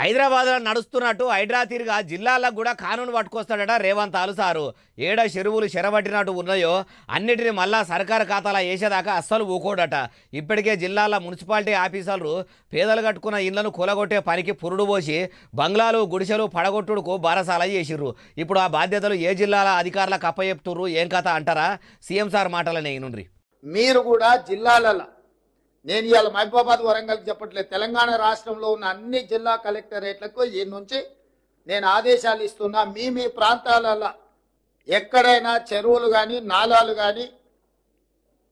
హైదరాబాద్లో నడుస్తున్నట్టు హైడ్రా తీరుగా జిల్లాలకు కూడా కానూను పట్టుకొస్తాడట రేవంత్ సారు. ఏడ చెరువులు చెరబట్టినట్టు ఉన్నాయో అన్నిటిని మళ్ళా సర్కారు ఖాతాలో వేసేదాకా అస్సలు ఊకోడట. ఇప్పటికే జిల్లాల మున్సిపాలిటీ ఆఫీసర్లు పేదలు కట్టుకున్న ఇళ్లను కూలగొట్టే పనికి పురుడు పోసి బంగ్లాలు గుడిసెలు పడగొట్టుడుకు బారసాల చేసిర్రు. ఇప్పుడు ఆ బాధ్యతలు ఏ జిల్లాల అధికారులకు అప్పచెప్తుర్రు ఏం కథ అంటారా? సీఎం సార్ మాటలనే నుండి మీరు కూడా జిల్లాలలో నేను ఇవాళ మహబూబాబాద్ వరంగల్ చెప్పట్లేదు, తెలంగాణ రాష్ట్రంలో ఉన్న అన్ని జిల్లా కలెక్టరేట్లకు ఈ నుంచి నేను ఆదేశాలు ఇస్తున్నా. మీ ప్రాంతాలలో ఎక్కడైనా చెరువులు కానీ నాలాలు కానీ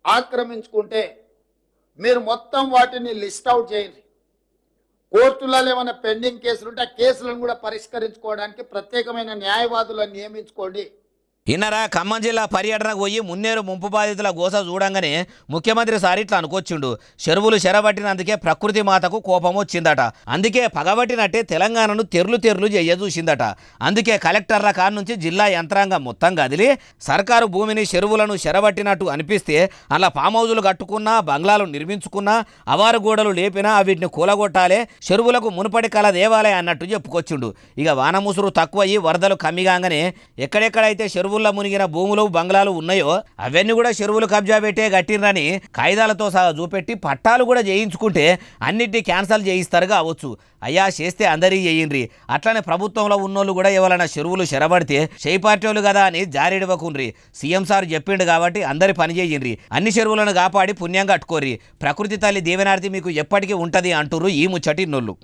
ఆక్రమించుకుంటే మీరు మొత్తం వాటిని లిస్ట్ అవుట్ చేయండి. కోర్టులలో ఏమైనా పెండింగ్ కేసులు ఉంటే ఆ కేసులను కూడా పరిష్కరించుకోవడానికి ప్రత్యేకమైన న్యాయవాదులను నియమించుకోండి. ఇన్నరా ఖమ్మం జిల్లా పర్యటనకు పోయి మున్నేరు ముంపు బాధితుల గోస చూడంగానే ముఖ్యమంత్రి సార్ ఇట్లా అనుకొచ్చిండు. చెరువులు చెరబట్టినందుకే ప్రకృతి మాతకు కోపం వచ్చిందట. అందుకే పగబట్టినట్టే తెలంగాణను తెర్లు చేయ చూసిందట. అందుకే కలెక్టర్ల కాడ నుంచి జిల్లా యంత్రాంగం మొత్తం కదిలి సర్కారు భూమిని చెరువులను చెరబట్టినట్టు అనిపిస్తే అలా ఫామ్ హౌజులు కట్టుకున్నా బంగ్లాలు నిర్మించుకున్నా అవారు గోడలు లేపినా వీటిని కూలగొట్టాలే, చెరువులకు మునుపటి కల దేవాలే అన్నట్టు చెప్పుకొచ్చిండు. ఇక వానముసురు తక్కువయ్యి వరదలు కమ్మిగానే ఎక్కడెక్కడైతే చెరువుల్లో మునిగిన భూములు బంగ్లాలు ఉన్నాయో అవన్నీ కూడా చెరువులు కబ్జా పెట్టే కట్టినని కాయిదాలతో సహా చూపెట్టి పట్టాలు కూడా చేయించుకుంటే అన్నిటినీ క్యాన్సల్ చేయిస్తారు కావచ్చు. అయ్యా చేస్తే అందరి చేయండ్రి. అట్లనే ప్రభుత్వంలో ఉన్నోళ్ళు కూడా ఎవరైనా చెరువులు చెరబడితే చేయిపార్టోళ్ళు కదా అని జారిడవకుండ్రి. సీఎం సార్ చెప్పిండు కాబట్టి అందరి పని చేయండ్రి. అన్ని చెరువులను కాపాడి పుణ్యం కట్టుకోర్రి. ప్రకృతి తల్లి దీవెనార్తి మీకు ఎప్పటికీ ఉంటది అంటుర్రు ఈ ముచ్చటి నోళ్ళు.